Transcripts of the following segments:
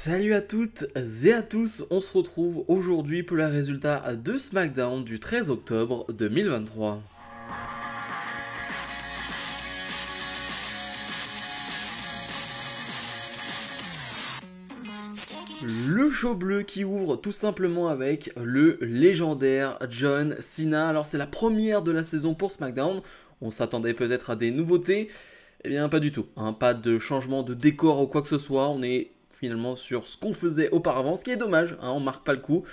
Salut à toutes et à tous, on se retrouve aujourd'hui pour les résultats de SmackDown du 13 octobre 2023. Le show bleu qui ouvre tout simplement avec le légendaire John Cena. Alors c'est la première de la saison pour SmackDown, on s'attendait peut-être à des nouveautés, eh bien pas du tout, hein, pas de changement de décor ou quoi que ce soit, on est finalement sur ce qu'on faisait auparavant, ce qui est dommage, hein, on marque pas le coup,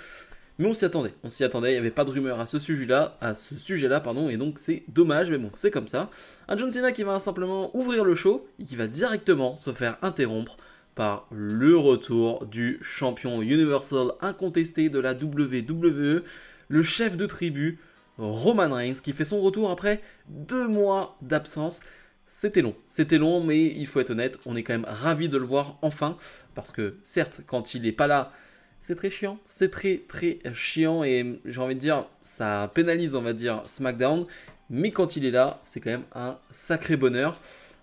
mais on s'y attendait, il n'y avait pas de rumeur à ce sujet-là, pardon, et donc c'est dommage, mais bon, c'est comme ça. Un John Cena qui va simplement ouvrir le show, et qui va directement se faire interrompre par le retour du champion Universal incontesté de la WWE, le chef de tribu, Roman Reigns, qui fait son retour après 2 mois d'absence. C'était long, mais il faut être honnête, on est quand même ravis de le voir enfin, parce que certes, quand il n'est pas là, c'est très chiant, et j'ai envie de dire, ça pénalise, on va dire, SmackDown, mais quand il est là, c'est quand même un sacré bonheur.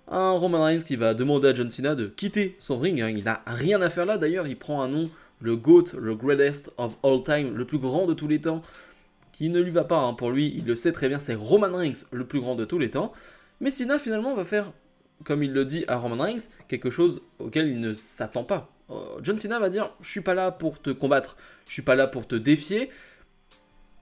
Un Roman Reigns qui va demander à John Cena de quitter son ring, hein. Il n'a rien à faire là, d'ailleurs, il prend un nom, le GOAT, le Greatest of All Time, le plus grand de tous les temps, qui ne lui va pas, hein. Pour lui, il le sait très bien, c'est Roman Reigns, le plus grand de tous les temps. Mais Cena finalement va faire, comme il le dit à Roman Reigns, quelque chose auquel il ne s'attend pas. John Cena va dire, je suis pas là pour te combattre, je suis pas là pour te défier,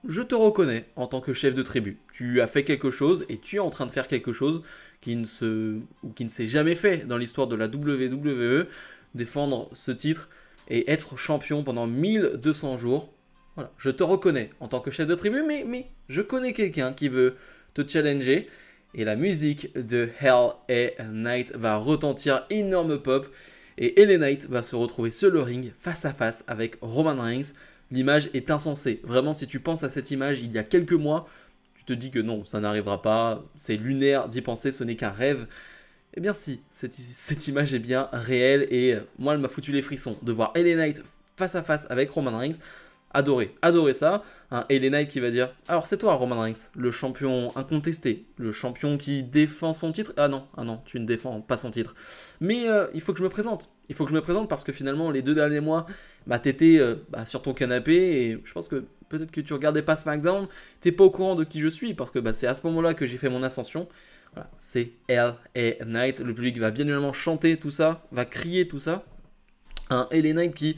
je te reconnais en tant que chef de tribu. Tu as fait quelque chose et tu es en train de faire quelque chose qui ne s'est jamais fait dans l'histoire de la WWE, défendre ce titre et être champion pendant 1200 jours. Voilà, je te reconnais en tant que chef de tribu, mais je connais quelqu'un qui veut te challenger. Et la musique de LA Knight va retentir, énorme pop. Et LA Knight va se retrouver sur le ring, face à face avec Roman Reigns. L'image est insensée. Vraiment, si tu penses à cette image il y a quelques mois, tu te dis que non, ça n'arrivera pas. C'est lunaire d'y penser, ce n'est qu'un rêve. Eh bien si, cette image est bien réelle. Et moi, elle m'a foutu les frissons de voir LA Knight face à face avec Roman Reigns. Adoré ça, un LA Knight qui va dire, alors c'est toi Roman Reigns, le champion incontesté, le champion qui défend son titre, ah non, tu ne défends pas son titre, mais il faut que je me présente, parce que finalement les 2 derniers mois, t'étais sur ton canapé, et je pense que peut-être que tu regardais pas SmackDown, t'es pas au courant de qui je suis, parce que c'est à ce moment-là que j'ai fait mon ascension. Voilà, c'est LA Knight, le public va bien évidemment chanter tout ça, va crier tout ça, un LA Knight qui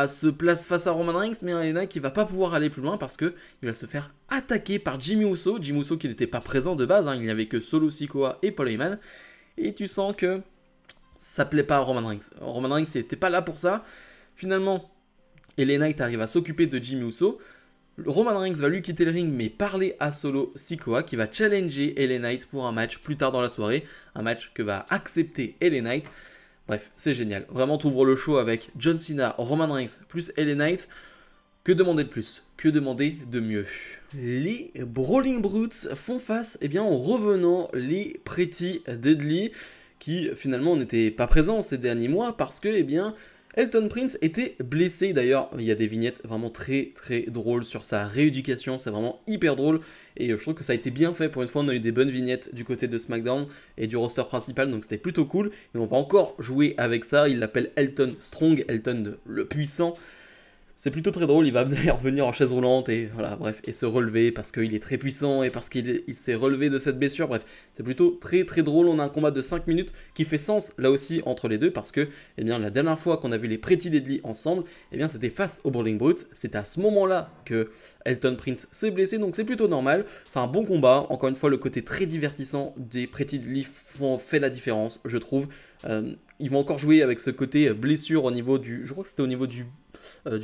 se place face à Roman Reigns, mais un LA Knight qui va pas pouvoir aller plus loin parce que il va se faire attaquer par Jimmy Uso qui n'était pas présent de base, hein, il n'y avait que Solo Sikoa et Paul Heyman, et tu sens que ça plaît pas à Roman Reigns. Roman Reigns n'était pas là pour ça. Finalement, LA Knight arrive à s'occuper de Jimmy Uso. Roman Reigns va lui quitter le ring mais parler à Solo Sikoa qui va challenger LA Knight pour un match plus tard dans la soirée, un match que va accepter LA Knight. Bref, c'est génial. Vraiment, t'ouvres le show avec John Cena, Roman Reigns plus LA Knight. Que demander de plus? Que demander de mieux? Les Brawling Brutes font face aux revenants, les Pretty Deadly, qui finalement n'étaient pas présents ces derniers mois parce que Elton Prince était blessé. D'ailleurs, il y a des vignettes vraiment très drôles sur sa rééducation, c'est vraiment hyper drôle. Et je trouve que ça a été bien fait, pour une fois on a eu des bonnes vignettes du côté de SmackDown et du roster principal, donc c'était plutôt cool. Et on va encore jouer avec ça, il l'appelle Elton Strong, Elton le puissant. C'est plutôt très drôle, il va d'ailleurs venir en chaise roulante et voilà, bref, et se relever parce qu'il est très puissant et parce qu'il s'est relevé de cette blessure. Bref, c'est plutôt très drôle. On a un combat de 5 minutes qui fait sens là aussi entre les deux parce que la dernière fois qu'on a vu les Pretty Deadly ensemble, c'était face aux Brawling Brutes. C'est à ce moment-là que Elton Prince s'est blessé, donc c'est plutôt normal. C'est un bon combat. Encore une fois, le côté très divertissant des Pretty Deadly fait la différence, je trouve. Ils vont encore jouer avec ce côté blessure au niveau du... Je crois que c'était au niveau du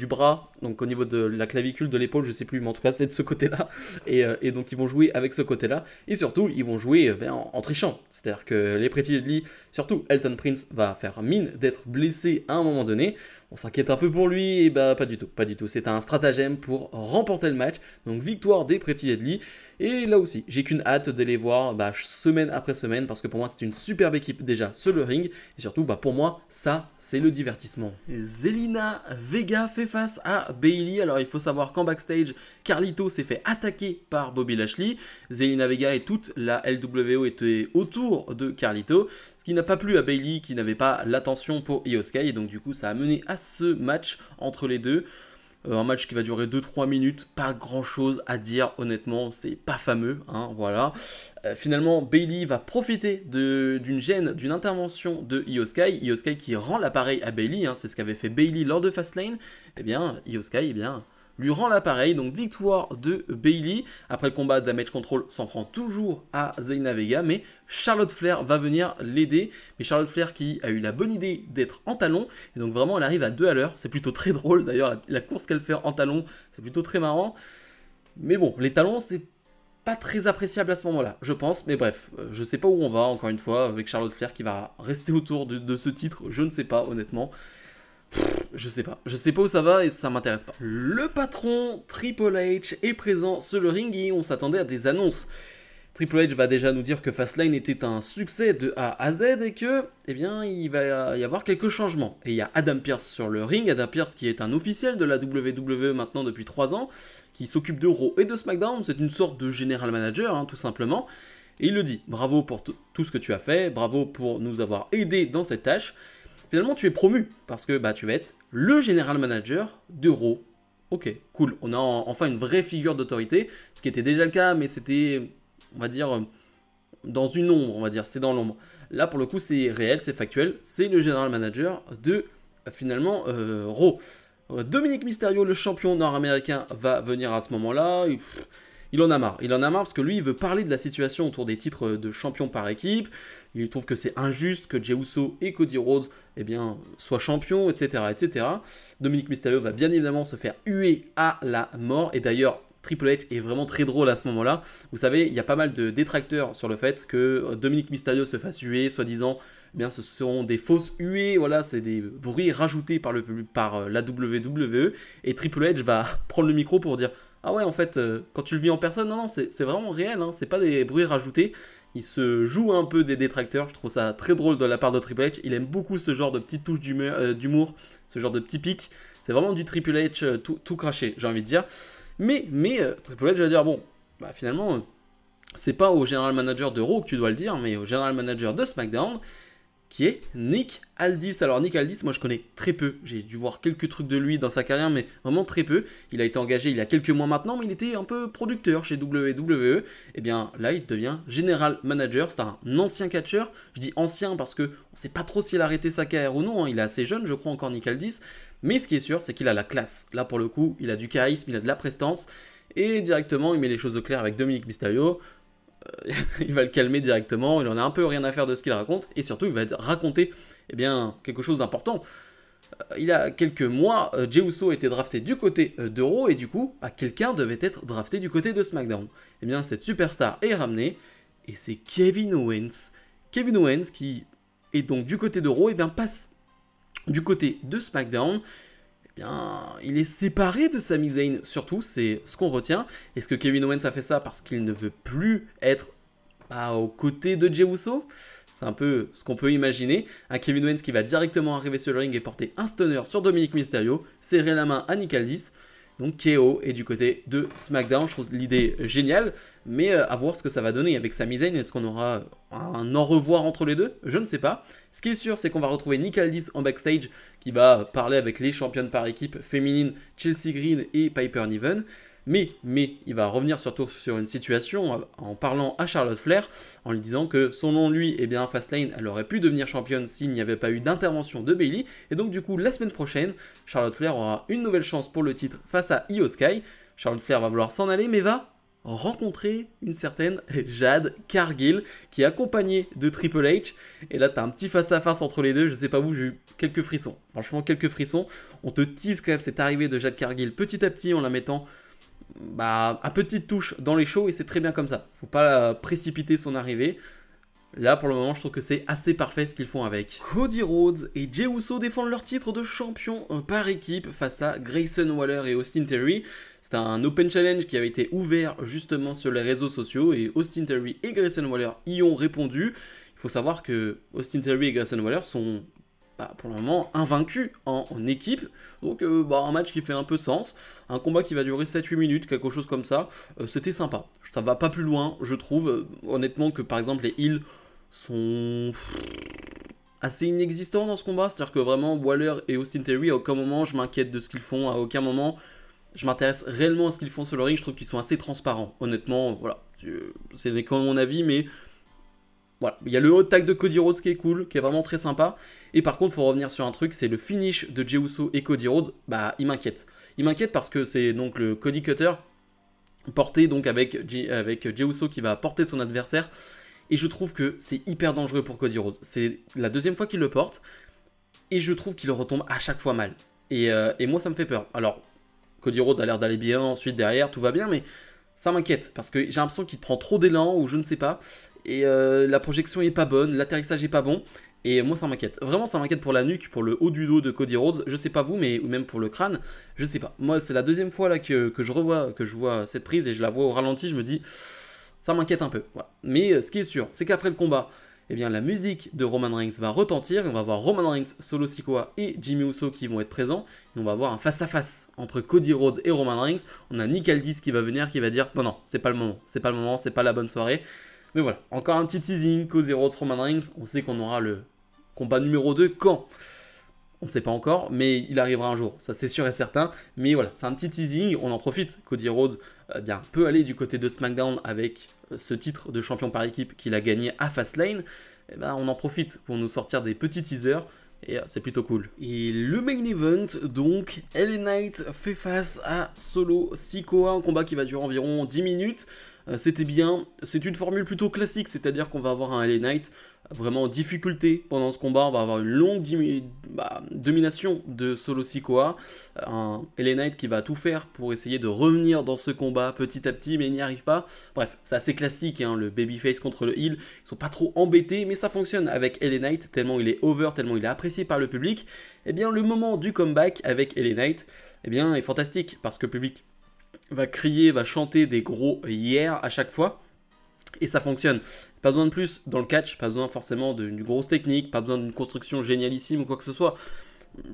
bras, donc au niveau de la clavicule, de l'épaule, je sais plus, mais en tout cas c'est de ce côté-là, et donc ils vont jouer avec ce côté-là, et surtout ils vont jouer en trichant, c'est-à-dire que les Pretty Deadly, surtout Elton Prince va faire mine d'être blessé à un moment donné. On s'inquiète un peu pour lui, et pas du tout, c'est un stratagème pour remporter le match, donc victoire des Pretty Deadly, et là aussi, j'ai qu'une hâte de les voir semaine après semaine, parce que pour moi c'est une superbe équipe déjà sur le ring, et surtout pour moi, ça c'est le divertissement. Zelina Vega Vega fait face à Bayley. Alors il faut savoir qu'en backstage, Carlito s'est fait attaquer par Bobby Lashley. Zelina Vega et toute la LWO étaient autour de Carlito, ce qui n'a pas plu à Bayley qui n'avait pas l'attention pour Io Sky. Et donc du coup ça a mené à ce match entre les deux. Un match qui va durer 2-3 minutes, pas grand chose à dire honnêtement, c'est pas fameux, hein, voilà. Finalement, Bayley va profiter d'une gêne, d'une intervention de Io Sky qui rend l'appareil à Bayley, hein, c'est ce qu'avait fait Bayley lors de Fastlane. Eh bien, Io Sky, eh bien, lui rend l'appareil, donc victoire de Bayley. Après le combat, Damage Control s'en prend toujours à Zelina Vega, mais Charlotte Flair va venir l'aider. Mais Charlotte Flair qui a eu la bonne idée d'être en talons, et donc vraiment elle arrive à 2 à l'heure, c'est plutôt très drôle d'ailleurs, la course qu'elle fait en talons, c'est plutôt très marrant. Mais bon, les talons c'est pas très appréciable à ce moment-là, je pense, mais bref, je sais pas où on va encore une fois, avec Charlotte Flair qui va rester autour de ce titre, je ne sais pas honnêtement. Je sais pas où ça va et ça m'intéresse pas. Le patron Triple H est présent sur le ring et on s'attendait à des annonces. Triple H va déjà nous dire que Fastlane était un succès de A à Z et que, eh bien, il va y avoir quelques changements. Et il y a Adam Pearce sur le ring, Adam Pearce qui est un officiel de la WWE maintenant depuis 3 ans, qui s'occupe de Raw et de SmackDown, c'est une sorte de general manager, hein, tout simplement. Et il le dit, bravo pour tout ce que tu as fait, bravo pour nous avoir aidés dans cette tâche. Finalement, tu es promu, parce que bah, tu vas être le general manager de Raw. Ok, cool, on a enfin une vraie figure d'autorité, ce qui était déjà le cas, mais c'était, on va dire, dans une ombre, on va dire, c'est dans l'ombre. Là, pour le coup, c'est réel, c'est factuel, c'est le general manager de, finalement, Raw. Dominic Mysterio, le champion nord-américain, va venir à ce moment-là. Il en a marre parce que lui il veut parler de la situation autour des titres de champion par équipe, il trouve que c'est injuste que Jey Uso et Cody Rhodes eh bien, soient champions, etc., etc. Dominic Mysterio va bien évidemment se faire huer à la mort, et d'ailleurs Triple H est vraiment très drôle à ce moment-là. Vous savez, il y a pas mal de détracteurs sur le fait que Dominic Mysterio se fasse huer, soi-disant, eh bien ce sont des fausses huées, voilà, c'est des bruits rajoutés par la WWE, et Triple H va prendre le micro pour dire ah ouais, en fait, quand tu le vis en personne, non, c'est vraiment réel, hein, c'est pas des bruits rajoutés. Il se joue un peu des détracteurs, je trouve ça très drôle de la part de Triple H. Il aime beaucoup ce genre de petites touches d'humour, ce genre de petits pics. C'est vraiment du Triple H tout craché, j'ai envie de dire. Mais Triple H va dire, bon, bah finalement, c'est pas au General Manager de Raw que tu dois le dire, mais au General Manager de SmackDown, qui est Nick Aldis. Alors Nick Aldis, moi je connais très peu, j'ai dû voir quelques trucs de lui dans sa carrière, mais vraiment très peu. Il a été engagé il y a quelques mois maintenant, mais il était un peu producteur chez WWE. Et bien là, il devient General Manager, c'est un ancien catcheur. Je dis ancien parce que on ne sait pas trop s'il a arrêté sa carrière ou non, hein. Il est assez jeune, je crois encore Nick Aldis. Mais ce qui est sûr, c'est qu'il a la classe. Là pour le coup, il a du charisme, il a de la prestance. Et directement, il met les choses au clair avec Dominic Mysterio. Il va le calmer directement, il en a un peu rien à faire de ce qu'il raconte, et surtout il va raconter eh bien, quelque chose d'important. Il y a quelques mois, Jey Uso a été drafté du côté de Raw, et du coup, quelqu'un devait être drafté du côté de SmackDown. Et bien cette superstar est ramenée, et c'est Kevin Owens. Kevin Owens qui est donc du côté de Raw, et bien passe du côté de SmackDown. Eh bien, il est séparé de Sami Zayn, surtout, c'est ce qu'on retient. Est-ce que Kevin Owens a fait ça parce qu'il ne veut plus être aux côtés de Jey Uso? C'est un peu ce qu'on peut imaginer. Un Kevin Owens qui va directement arriver sur le ring et porter un stunner sur Dominic Mysterio, serrer la main à Nick Aldis. Donc KO est du côté de SmackDown, je trouve l'idée géniale, mais à voir ce que ça va donner avec Sami Zayn. Est-ce qu'on aura un au revoir entre les deux? Je ne sais pas. Ce qui est sûr, c'est qu'on va retrouver Nick Aldis en backstage qui va parler avec les championnes par équipe féminines Chelsea Green et Piper Niven. Mais il va revenir surtout sur une situation en parlant à Charlotte Flair, en lui disant que selon lui, eh bien Fastlane, elle aurait pu devenir championne s'il n'y avait pas eu d'intervention de Bayley. Et donc du coup, la semaine prochaine, Charlotte Flair aura une nouvelle chance pour le titre face à Io Sky. Charlotte Flair va vouloir s'en aller, mais va rencontrer une certaine Jade Cargill qui est accompagnée de Triple H. Et là, t'as un petit face-à-face entre les deux. Je sais pas vous, j'ai eu quelques frissons. Franchement, quelques frissons. On te tease quand même cette arrivée de Jade Cargill petit à petit en la mettant à petite touche dans les shows, et c'est très bien comme ça. Faut pas précipiter son arrivée. Là, pour le moment, je trouve que c'est assez parfait ce qu'ils font avec. Cody Rhodes et Jey Uso défendent leur titre de champion par équipe face à Grayson Waller et Austin Theory. C'est un Open Challenge qui avait été ouvert justement sur les réseaux sociaux, et Austin Theory et Grayson Waller y ont répondu. Il faut savoir que Austin Theory et Grayson Waller sont pour le moment invaincu en équipe. Donc un match qui fait un peu sens. Un combat qui va durer 7-8 minutes, quelque chose comme ça. C'était sympa. Ça va pas plus loin, je trouve. Honnêtement que par exemple les heals sont assez inexistants dans ce combat. C'est-à-dire que vraiment Waller et Austin Theory, à aucun moment je m'inquiète de ce qu'ils font. À aucun moment je m'intéresse réellement à ce qu'ils font sur le ring. Je trouve qu'ils sont assez transparents. Honnêtement, voilà. C'est quand mon avis, mais... Voilà, il y a le hot tag de Cody Rhodes qui est cool, qui est vraiment très sympa. Et par contre, il faut revenir sur un truc, c'est le finish de Jey Uso et Cody Rhodes. Il m'inquiète. Il m'inquiète parce que c'est donc le Cody Cutter porté donc avec Jey Uso qui va porter son adversaire. Et je trouve que c'est hyper dangereux pour Cody Rhodes. C'est la deuxième fois qu'il le porte. Et je trouve qu'il retombe à chaque fois mal. Et moi, ça me fait peur. Alors, Cody Rhodes a l'air d'aller bien, ensuite derrière, tout va bien, mais... ça m'inquiète, parce que j'ai l'impression qu'il prend trop d'élan, ou je ne sais pas, et la projection est pas bonne, l'atterrissage est pas bon, et moi ça m'inquiète. Vraiment ça m'inquiète pour la nuque, pour le haut du dos de Cody Rhodes, je sais pas vous, mais ou même pour le crâne, je sais pas. Moi c'est la deuxième fois là que je vois cette prise, et je la vois au ralenti, je me dis, ça m'inquiète un peu. Voilà. Mais ce qui est sûr, c'est qu'après le combat, eh bien, la musique de Roman Reigns va retentir, et on va voir Roman Reigns, Solo Sikoa et Jimmy Uso qui vont être présents, et on va avoir un face-à-face entre Cody Rhodes et Roman Reigns. On a Nick Aldis qui va venir, qui va dire « Non, non, c'est pas le moment, c'est pas la bonne soirée ». Mais voilà, encore un petit teasing, Cody Rhodes, Roman Reigns, on sait qu'on aura le combat numéro 2 quand ? On ne sait pas encore, mais il arrivera un jour, ça c'est sûr et certain. Mais voilà, c'est un petit teasing, on en profite. Cody Rhodes peut aller du côté de SmackDown avec ce titre de champion par équipe qu'il a gagné à Fastlane. On en profite pour nous sortir des petits teasers. Et c'est plutôt cool. Et le main event, donc, LA Knight fait face à Solo Sikoa, un combat qui va durer environ 10 minutes. C'était bien, c'est une formule plutôt classique, c'est-à-dire qu'on va avoir un LA Knight vraiment en difficulté pendant ce combat, on va avoir une longue domination de Solo Sikoa, un LA Knight qui va tout faire pour essayer de revenir dans ce combat petit à petit, mais il n'y arrive pas. Bref, c'est assez classique, hein, le babyface contre le heel, ils sont pas trop embêtés, mais ça fonctionne avec LA Knight, tellement il est over, tellement il est apprécié par le public. Et bien le moment du comeback avec LA Knight, est fantastique, parce que le public va crier, va chanter des gros yeah à chaque fois, et ça fonctionne. Pas besoin de plus dans le catch, pas besoin forcément d'une grosse technique, pas besoin d'une construction génialissime ou quoi que ce soit.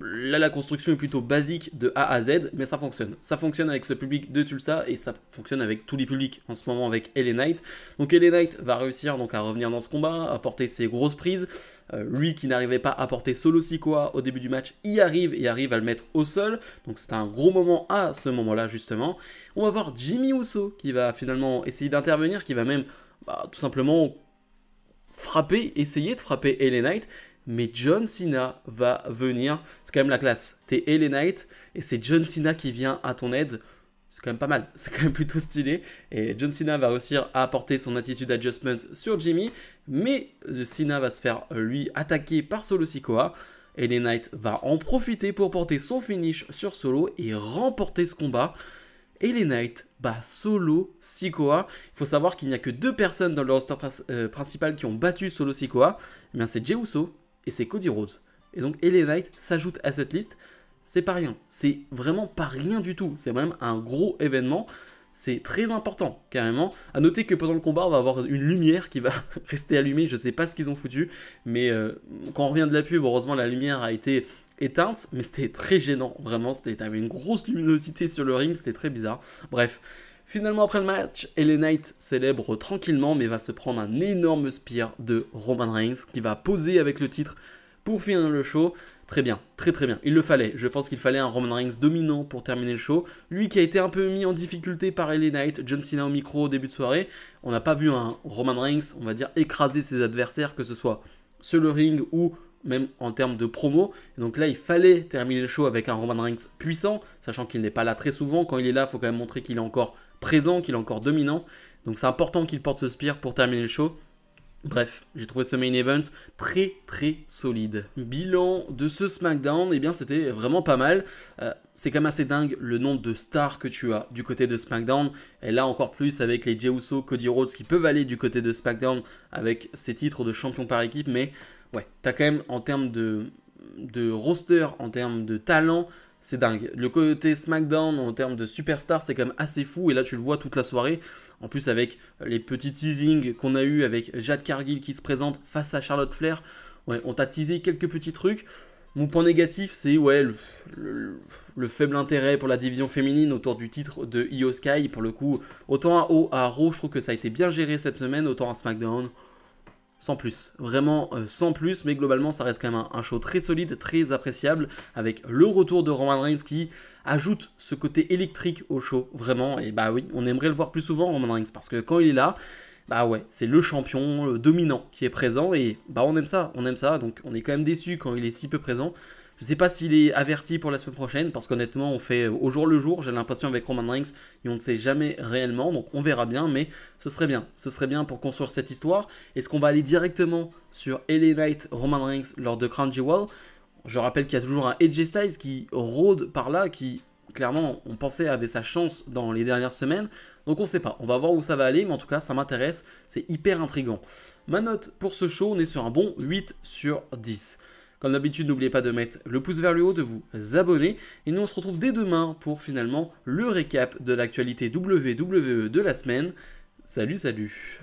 Là, la construction est plutôt basique de A à Z, mais ça fonctionne. Ça fonctionne avec ce public de Tulsa et ça fonctionne avec tous les publics en ce moment avec LA Knight. Donc LA Knight va réussir donc à revenir dans ce combat, à porter ses grosses prises. Lui qui n'arrivait pas à porter Solo Sikoa au début du match, y arrive et arrive à le mettre au sol. Donc c'est un gros moment à ce moment-là justement. On va voir Jimmy Uso qui va finalement essayer d'intervenir, qui va même tout simplement essayer de frapper LA Knight. Mais John Cena va venir, c'est quand même la classe. T'es LA Knight et c'est John Cena qui vient à ton aide. C'est quand même pas mal, c'est quand même plutôt stylé. Et John Cena va réussir à apporter son attitude adjustment sur Jimmy. Mais Cena va se faire lui attaquer par Solo Sikoa. LA Knight va en profiter pour porter son finish sur Solo et remporter ce combat. LA Knight bat Solo Sikoa. Il faut savoir qu'il n'y a que 2 personnes dans le roster principal qui ont battu Solo Sikoa. Eh bien c'est Jey Uso et c'est Cody Rhodes. Et donc LA Knight s'ajoute à cette liste. C'est pas rien. C'est vraiment pas rien du tout. C'est même un gros événement. C'est très important, carrément. A noter que pendant le combat, on va avoir une lumière qui va rester allumée. Je sais pas ce qu'ils ont foutu. Mais quand on revient de la pub, heureusement, la lumière a été éteinte. Mais c'était très gênant, vraiment. T'avais une grosse luminosité sur le ring. C'était très bizarre. Bref. Finalement, après le match, LA Knight célèbre tranquillement, mais va se prendre un énorme spear de Roman Reigns, qui va poser avec le titre pour finir le show. Très bien, très très bien. Il le fallait. Je pense qu'il fallait un Roman Reigns dominant pour terminer le show. Lui qui a été un peu mis en difficulté par LA Knight, John Cena au micro au début de soirée. On n'a pas vu un Roman Reigns, on va dire, écraser ses adversaires, que ce soit sur le ring ou même en termes de promo. Et donc là, il fallait terminer le show avec un Roman Reigns puissant, sachant qu'il n'est pas là très souvent. Quand il est là, il faut quand même montrer qu'il est encore présent, qu'il est encore dominant. Donc c'est important qu'il porte ce spear pour terminer le show. Bref, j'ai trouvé ce main event très très solide. Bilan de ce SmackDown, eh bien c'était vraiment pas mal. C'est quand même assez dingue le nombre de stars que tu as du côté de SmackDown. Et là encore plus avec les Jey Uso, Cody Rhodes qui peuvent aller du côté de SmackDown avec ces titres de champion par équipe. Mais ouais, t'as quand même en termes de roster, en termes de talent, c'est dingue. Le côté SmackDown en termes de superstars, c'est quand même assez fou. Et là, tu le vois toute la soirée. En plus, avec les petits teasings qu'on a eu avec Jade Cargill qui se présente face à Charlotte Flair. Ouais, on t'a teasé quelques petits trucs. Mon point négatif, c'est ouais, le faible intérêt pour la division féminine autour du titre de Io Sky. Pour le coup, autant à Raw, je trouve que ça a été bien géré cette semaine, autant à SmackDown, sans plus. Vraiment sans plus, mais globalement, ça reste quand même un show très solide, très appréciable, avec le retour de Roman Reigns qui ajoute ce côté électrique au show, vraiment. Et bah oui, on aimerait le voir plus souvent, Roman Reigns, parce que quand il est là, bah ouais, c'est le champion dominant qui est présent et bah on aime ça, donc on est quand même déçu quand il est si peu présent. Je sais pas s'il est averti pour la semaine prochaine parce qu'honnêtement on fait au jour le jour, j'ai l'impression avec Roman Reigns et on ne sait jamais réellement, donc on verra bien, mais ce serait bien pour construire cette histoire. Est-ce qu'on va aller directement sur LA Knight, Roman Reigns lors de Crown Jewel? Je rappelle qu'il y a toujours un AJ Styles qui rôde par là, qui clairement on pensait avait sa chance dans les dernières semaines. Donc on sait pas, on va voir où ça va aller, mais en tout cas ça m'intéresse, c'est hyper intriguant. Ma note pour ce show, on est sur un bon 8 sur 10. Comme d'habitude, n'oubliez pas de mettre le pouce vers le haut, de vous abonner. Et nous on se retrouve dès demain pour finalement le récap de l'actualité WWE de la semaine. Salut, salut!